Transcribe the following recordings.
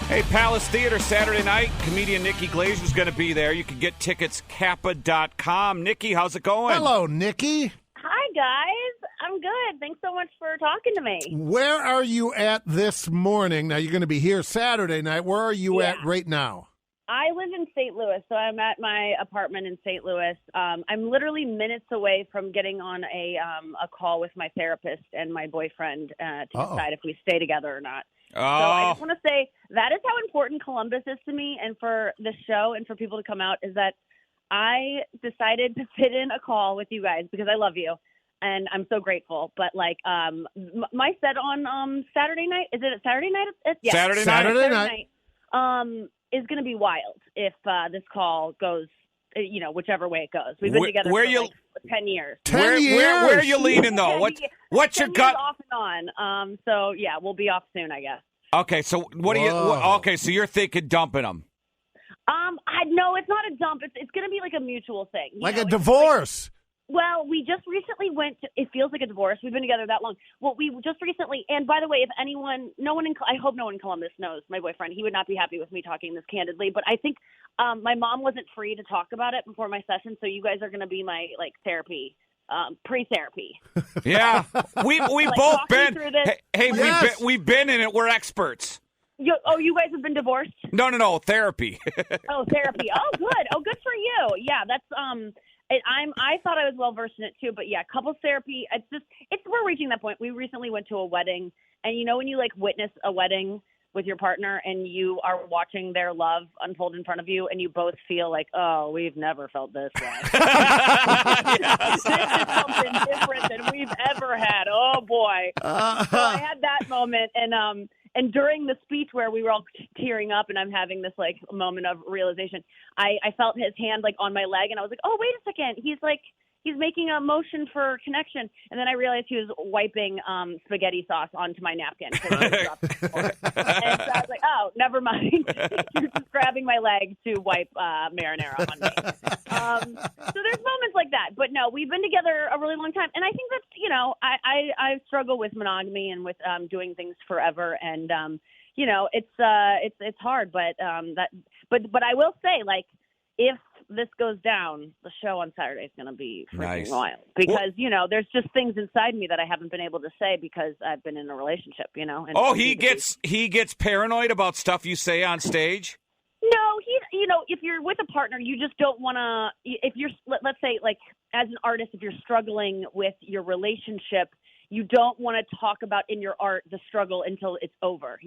Hey, Palace Theater, Saturday night. Comedian Nikki Glaser is going to be there. You can get tickets kappa.com. Nikki, how's it going? Hello, Nikki. Hi, guys. I'm good. Thanks so much for talking to me. Where are you at this morning? Now, you're going to be here Saturday night. Where are you at right now? I live in St. Louis, so I'm at my apartment in St. Louis. I'm literally minutes away from getting on a call with my therapist and my boyfriend to decide if we stay together or not. Oh. So I just want to say that is how important Columbus is to me, and for this show and for people to come out, is that I decided to fit in a call with you guys because I love you, and I'm so grateful. But my set on Saturday night, is it Saturday night? Yeah. Saturday night. Is going to be wild if this call goes, whichever way it goes. We've been together for 10 years. 10 years? Where are you leaning, though? What's your gut? Off and on. So, yeah, we'll be off soon, I guess. Okay, so what do you? Okay, so you're thinking dumping them? No, it's not a dump. It's going to be like a mutual thing, like a divorce. Well, we just recently it feels like a divorce. We've been together that long. Well, we just recently, and by the way, if anyone, I hope no one in Columbus knows my boyfriend. He would not be happy with me talking this candidly, but I think my mom wasn't free to talk about it before my session, so you guys are going to be my therapy. Pre-therapy. Yeah, we both been. Hey, yes. we've been in it. We're experts. You guys have been divorced? No, therapy. Oh, therapy. Oh, good. Oh, good for you. Yeah, that's I thought I was well versed in it too, but yeah, couples therapy. We're reaching that point. We recently went to a wedding, and when you witness a wedding with your partner and you are watching their love unfold in front of you, and you both feel like, oh, we've never felt this way. This is something different than we've ever had. Oh boy. So I had that moment, and during the speech where we were all tearing up and I'm having this moment of realization, I felt his hand on my leg, and I was like, oh, wait a second. He's making a motion for connection. And then I realized he was wiping spaghetti sauce onto my napkin. And so I was like, oh, never mind. He was just grabbing my leg to wipe marinara on me. So there's moments like that. But no, we've been together a really long time. And I think that's, I struggle with monogamy and with doing things forever. And, it's hard. But I will say, if this goes down, the show on Saturday is going to be freaking wild because, there's just things inside me that I haven't been able to say because I've been in a relationship, And he gets paranoid about stuff you say on stage? No, if you're with a partner, you just don't want to, if you're, let's say, as an artist, if you're struggling with your relationship, you don't want to talk about in your art the struggle until it's over.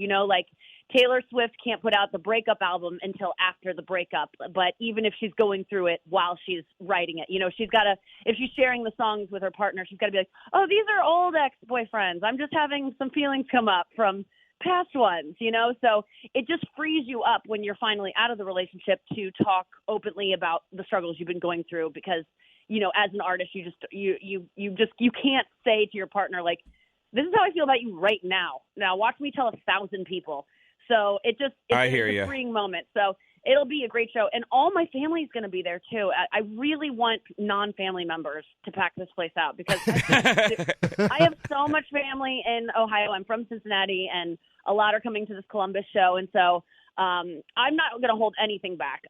Taylor Swift can't put out the breakup album until after the breakup. But even if she's going through it while she's writing it, she's got to, if she's sharing the songs with her partner, she's got to be like, oh, these are old ex-boyfriends. I'm just having some feelings come up from past ones, So it just frees you up when you're finally out of the relationship to talk openly about the struggles you've been going through because, as an artist, you can't say to your partner, this is how I feel about you right now. Now watch me tell 1,000 people. So it's a freeing moment. So it'll be a great show. And all my family's going to be there too. I really want non-family members to pack this place out because I have so much family in Ohio. I'm from Cincinnati and a lot are coming to this Columbus show. And so I'm not going to hold anything back.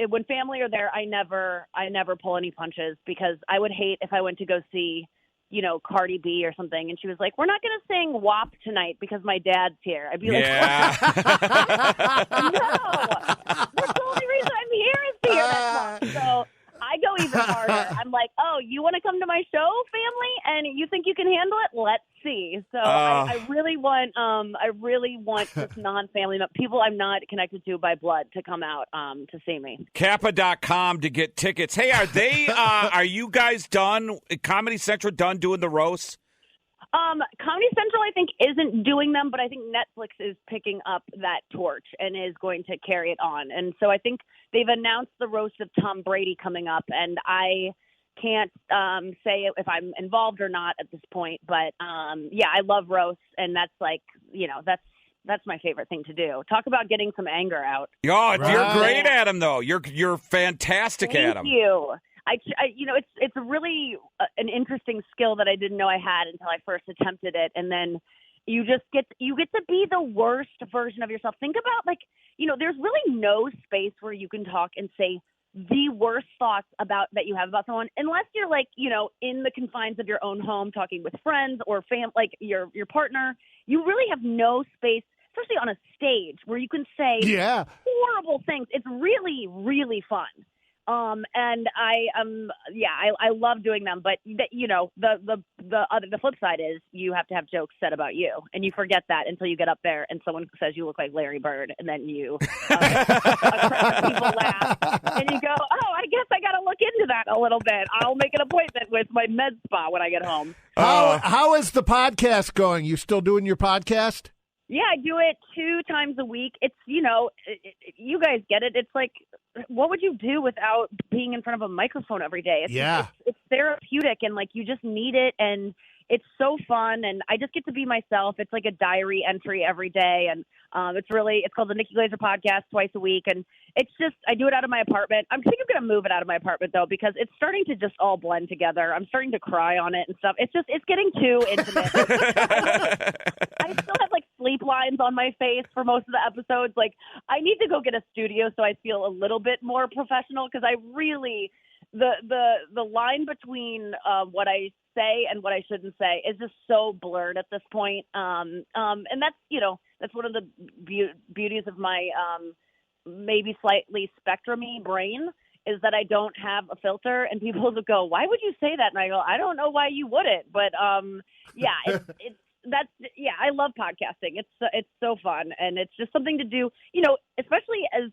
When family are there, I never pull any punches because I would hate if I went to go see, Cardi B or something. And she was like, we're not going to sing WAP tonight because my dad's here. I'd be like, yeah. No, that's the only reason I'm here is to hear that song. So I go even harder. I'm like, oh, you want to come to my show, family? And you think you can handle it? Let's see. So I really want this non-family people I'm not connected to by blood to come out to see me. Kappa.com to get tickets. Hey, are you guys done? Comedy Central done doing the roasts? Comedy Central, I think, isn't doing them, but I think Netflix is picking up that torch and is going to carry it on. And so I think they've announced the roast of Tom Brady coming up, and I can't say if I'm involved or not at this point. But, yeah, I love roasts, and that's that's my favorite thing to do. Talk about getting some anger out. Oh, right. You're great at them, though. You're fantastic at them. Thank you. It's really an interesting skill that I didn't know I had until I first attempted it, and then You get to be the worst version of yourself. Think about, like, there's really no space where you can talk and say the worst thoughts that you have about someone, unless you're like, in the confines of your own home, talking with friends or like your partner. You really have no space, especially on a stage, where you can say horrible things. It's really, really fun. And I love doing them, but the flip side is you have to have jokes said about you, and you forget that until you get up there and someone says you look like Larry Bird, and then you a crowd of people laugh, and you go, oh, I guess I got to look into that a little bit. I'll make an appointment with my med spa when I get home. How is the podcast going? You still doing your podcast? Yeah, I do it 2 times a week. It's, you guys get it. It's like, what would you do without being in front of a microphone every day? It's therapeutic, and like you just need it, and it's so fun, and I just get to be myself. It's like a diary entry every day, and it's called the Nikki Glaser podcast twice a week, and it's just, I do it out of my apartment. I think I'm going to move it out of my apartment, though, because it's starting to just all blend together. I'm starting to cry on it and stuff. It's getting too intimate. I still have like sleep lines on my face for most of the episodes. Like, I need to go get a studio so I feel a little bit more professional, because I really, the line between what I say and what I shouldn't say is just so blurred at this point. And that's one of the beauties of my maybe slightly spectrum-y brain, is that I don't have a filter, and people will go, why would you say that? And I go, I don't know why you wouldn't, but I love podcasting. It's so fun, and it's just something to do, especially as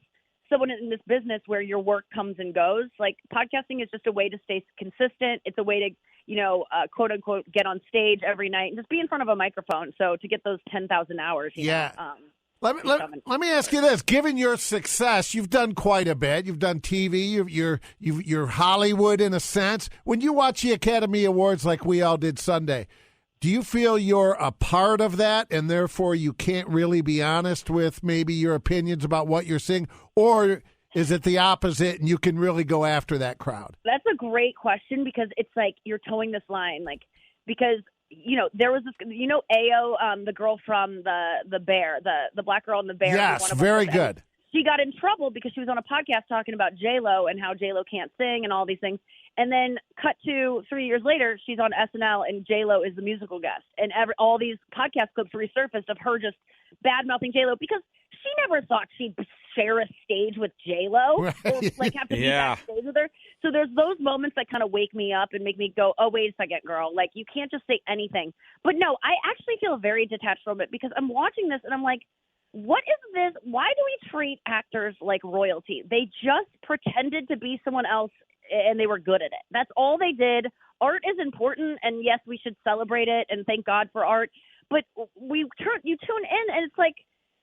someone in this business where your work comes and goes. Like, podcasting is just a way to stay consistent. It's a way to, quote unquote, get on stage every night and just be in front of a microphone. So to get those 10,000 hours, let me ask you this. Given your success, you've done quite a bit. You've done TV. You're Hollywood in a sense. When you watch the Academy Awards like we all did Sunday, do you feel you're a part of that, and therefore you can't really be honest with maybe your opinions about what you're seeing? Or is it the opposite, and you can really go after that crowd? That's a great question, because it's like you're towing this line. Like, because there was this, Ayo, the girl from the Bear, the black girl in the Bear. Yes, very good. She got in trouble because she was on a podcast talking about J-Lo and how J-Lo can't sing and all these things. And then cut to 3 years later, she's on SNL, and J-Lo is the musical guest. And all these podcast clips resurfaced of her just bad-mouthing J-Lo, because she never thought she'd share a stage with J-Lo, or like have to be backstage with her. So there's those moments that kind of wake me up and make me go, oh, wait a second, girl. Like, you can't just say anything. But no, I actually feel very detached from it, because I'm watching this and I'm like, what is this? Why do we treat actors like royalty? They just pretended to be someone else, and they were good at it. That's all they did. Art is important, and yes, we should celebrate it and thank God for art. But you tune in, and it's like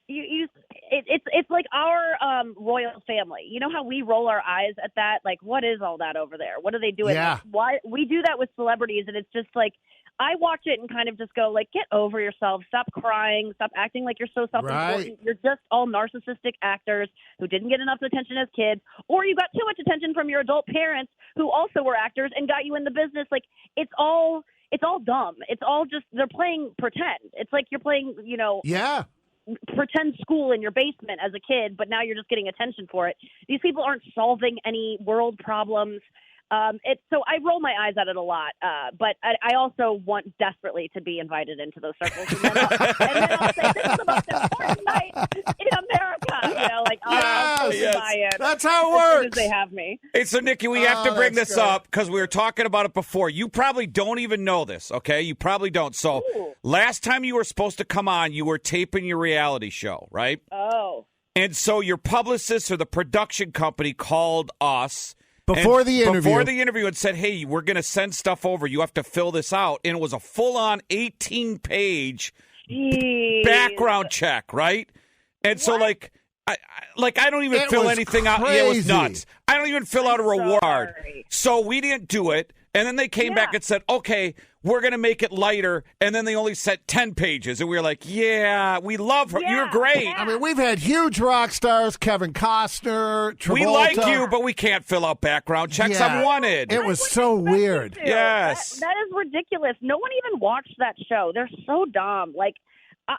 it's like our royal family. You know how we roll our eyes at that? Like, what is all that over there? What are they doing? Yeah. Why we do that with celebrities, and it's just like, I watch it and kind of just go, like, get over yourself. Stop crying. Stop acting like you're so self-important. Right. You're just all narcissistic actors who didn't get enough attention as kids, or you got too much attention from your adult parents who also were actors and got you in the business. Like, it's all dumb. It's all just, they're playing pretend. It's like you're playing, pretend school in your basement as a kid, but now you're just getting attention for it. These people aren't solving any world problems. So I roll my eyes at it a lot, but I also want desperately to be invited into those circles. And then I'll say, this is the most important night in America. I'll buy in. That's how it works. As soon as they have me. Hey, so Nikki, we have to bring this up because we were talking about it before. You probably don't even know this, okay? You probably don't. So last time you were supposed to come on, you were taping your reality show, right? Oh. And so your publicist or the production company called us Before the interview and said, hey, we're going to send stuff over. You have to fill this out. And it was a full-on 18-page background check, right? And so, I don't even fill anything out. It was nuts. I don't even fill out a reward. Sorry. So we didn't do it. And then they came back and said, okay, we're going to make it lighter. And then they only sent 10 pages. And we were like, yeah, we love her. Yeah, you're great. I mean, we've had huge rock stars, Kevin Costner, Travolta. We like you, but we can't fill out background checks. I'm wanted. It was so weird. Yes. That is ridiculous. No one even watched that show. They're so dumb. Like,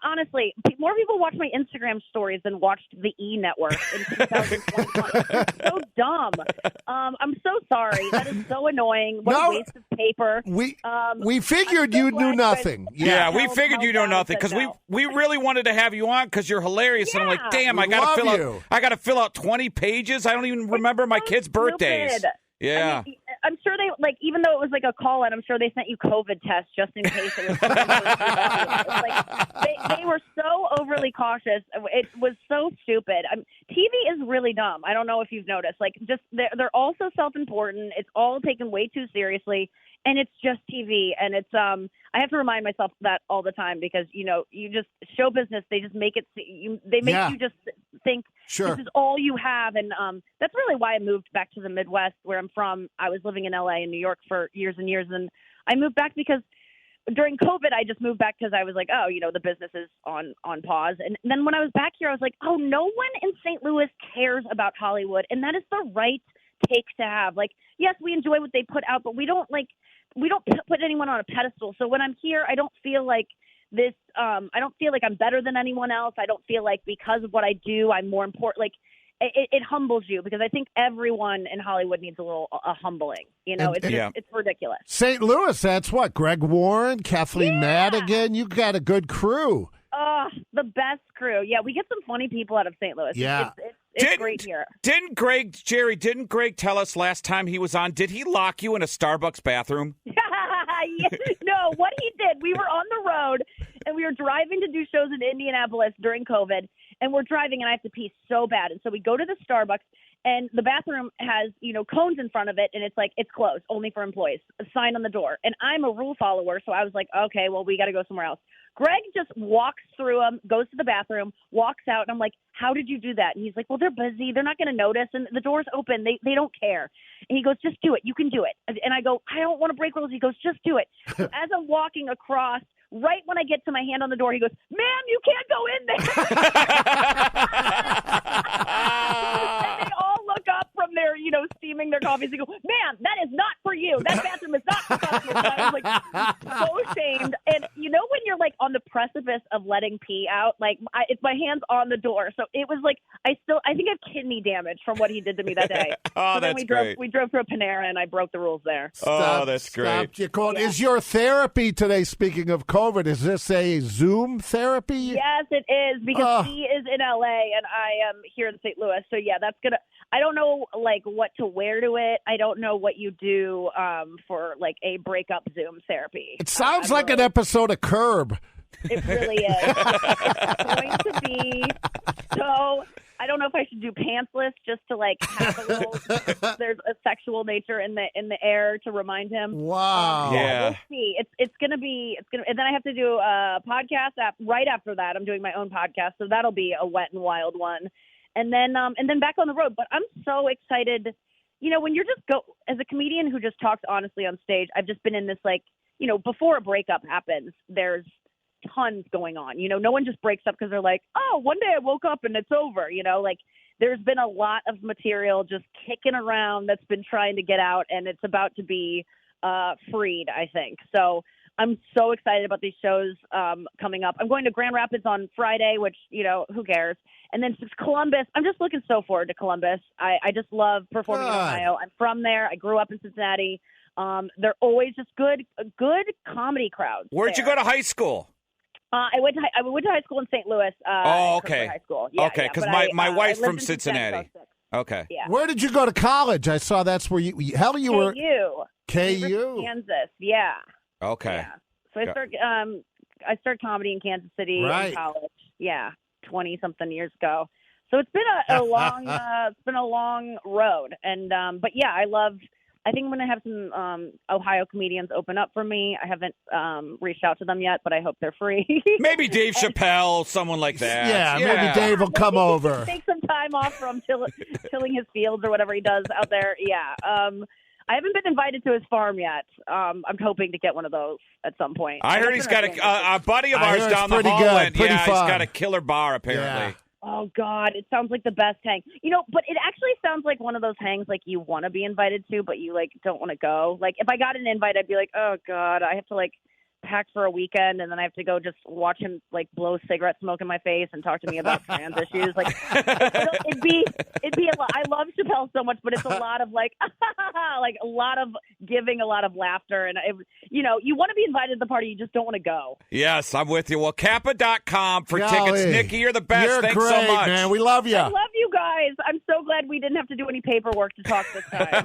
honestly, more people watch my Instagram stories than watched the E Network in 2021. It's so dumb. I'm so sorry. That is so annoying. What a waste of paper. We figured you knew nothing. Yeah, we figured you know nothing because we really wanted to have you on because you're hilarious. And I'm like, damn, I got to fill out 20 pages. I don't even remember my kids' birthdays. Yeah. I'm sure they, like, even though it was like a call-in, I'm sure they sent you COVID tests just in case it was. They were so overly cautious. It was so stupid. TV is really dumb. I don't know if you've noticed. Like, just they're all so self-important. It's all taken way too seriously, and it's just TV. And it's I have to remind myself that all the time because you just show business. They just make it. They make you just think this is all you have, and that's really why I moved back to the Midwest, where I'm from. I was living in LA and New York for years and years, and I moved back because during COVID, I just moved back because I was like, the business is on pause. And then when I was back here, I was like, oh, no one in St. Louis cares about Hollywood, and that is the right take to have. Like, yes, we enjoy what they put out, but we don't put anyone on a pedestal. So when I'm here, I don't feel like this. I don't feel like I'm better than anyone else. I don't feel like because of what I do, I'm more important. Like, it humbles you because I think everyone in Hollywood needs a little humbling. It's ridiculous. St. Louis, that's what? Greg Warren, Kathleen Madigan. You got a good crew. The best crew. Yeah, we get some funny people out of St. Louis. Yeah. It's great here. Didn't Greg tell us last time he was on, did he lock you in a Starbucks bathroom? No, what he did, we were on the road, and we were driving to do shows in Indianapolis during COVID, and we're driving, and I have to pee so bad. And so we go to the Starbucks, and the bathroom has, cones in front of it, and it's like, it's closed, only for employees, a sign on the door. And I'm a rule follower, so I was like, okay, well, we got to go somewhere else. Greg just walks through them, goes to the bathroom, walks out, and I'm like, how did you do that? And he's like, well, they're busy. They're not going to notice, and the door's open. They don't care. And he goes, just do it. You can do it. And I go, I don't want to break rules. He goes, just do it. So as I'm walking across, right when I get to my hand on the door, he goes, ma'am, you can't go in there. And they all look up from their, steaming their coffees and go, ma'am, that is not for you. That bathroom is not for customers. And I was like, so ashamed. And when you're like on the precipice of letting pee out, like it's my hands on the door. So it was like, I think I have kidney damage from what he did to me that day. Oh, so that's great. We drove to a Panera and I broke the rules there. That's great. Is your therapy today, speaking of COVID, is this a Zoom therapy? Yes, it is, because he is in LA and I am here in St. Louis. So yeah, I don't know like what to wear to it. I don't know what you do for like a breakup Zoom therapy. It sounds like an episode of Curb. It really is. It's going to be so. I don't know if I should do pantsless just to like have a little. There's a sexual nature in the air to remind him. Wow. Yeah. We'll see. It's gonna be. And then I have to do a podcast right after that. I'm doing my own podcast, so that'll be a wet and wild one. And then back on the road. But I'm so excited. When you're just as a comedian who just talks honestly on stage, I've just been in this like, before a breakup happens, there's tons going on. No one just breaks up because they're like, oh, one day I woke up and it's over. Like there's been a lot of material just kicking around that's been trying to get out, and it's about to be freed, I think. So I'm so excited about these shows coming up. I'm going to Grand Rapids on Friday, which, who cares? And then Columbus. I'm just looking so forward to Columbus. I just love performing in Ohio. I'm from there. I grew up in Cincinnati. They're always just good comedy crowds. Where'd you go to high school? I went to high school in St. Louis. Okay. High school. Okay, because my wife's from Cincinnati. Okay. Yeah. Where did you go to college? I saw that's where you were. KU. Kansas. Yeah. Okay. Yeah. So I started comedy in Kansas City in college. Yeah, 20-something years ago. So it's been a long road, and but yeah, I think I'm going to have some Ohio comedians open up for me. I haven't reached out to them yet, but I hope they're free. Maybe Dave Chappelle, someone like that. Yeah, maybe Dave will come over. Take some time off from tilling his fields or whatever he does out there. Yeah. I haven't been invited to his farm yet. I'm hoping to get one of those at some point. I heard he's got a buddy of ours down the hall. He's got a killer bar, apparently. Yeah. Oh, God, it sounds like the best hang. But it actually sounds like one of those hangs like you want to be invited to, but you, like, don't want to go. Like, if I got an invite, I'd be like, oh, God, I have to, like, packed for a weekend, and then I have to go just watch him like blow cigarette smoke in my face and talk to me about trans issues. Like it'd be a lot. I love Chappelle so much, but it's a lot of like like a lot of giving, a lot of laughter, and you want to be invited to the party, you just don't want to go. Yes, I'm with you. Well, Kappa.com for Golly. tickets. Nikki, you're the best. You're Thanks great, so much, man. We love you. I love you guys. I'm so glad we didn't have to do any paperwork to talk this time.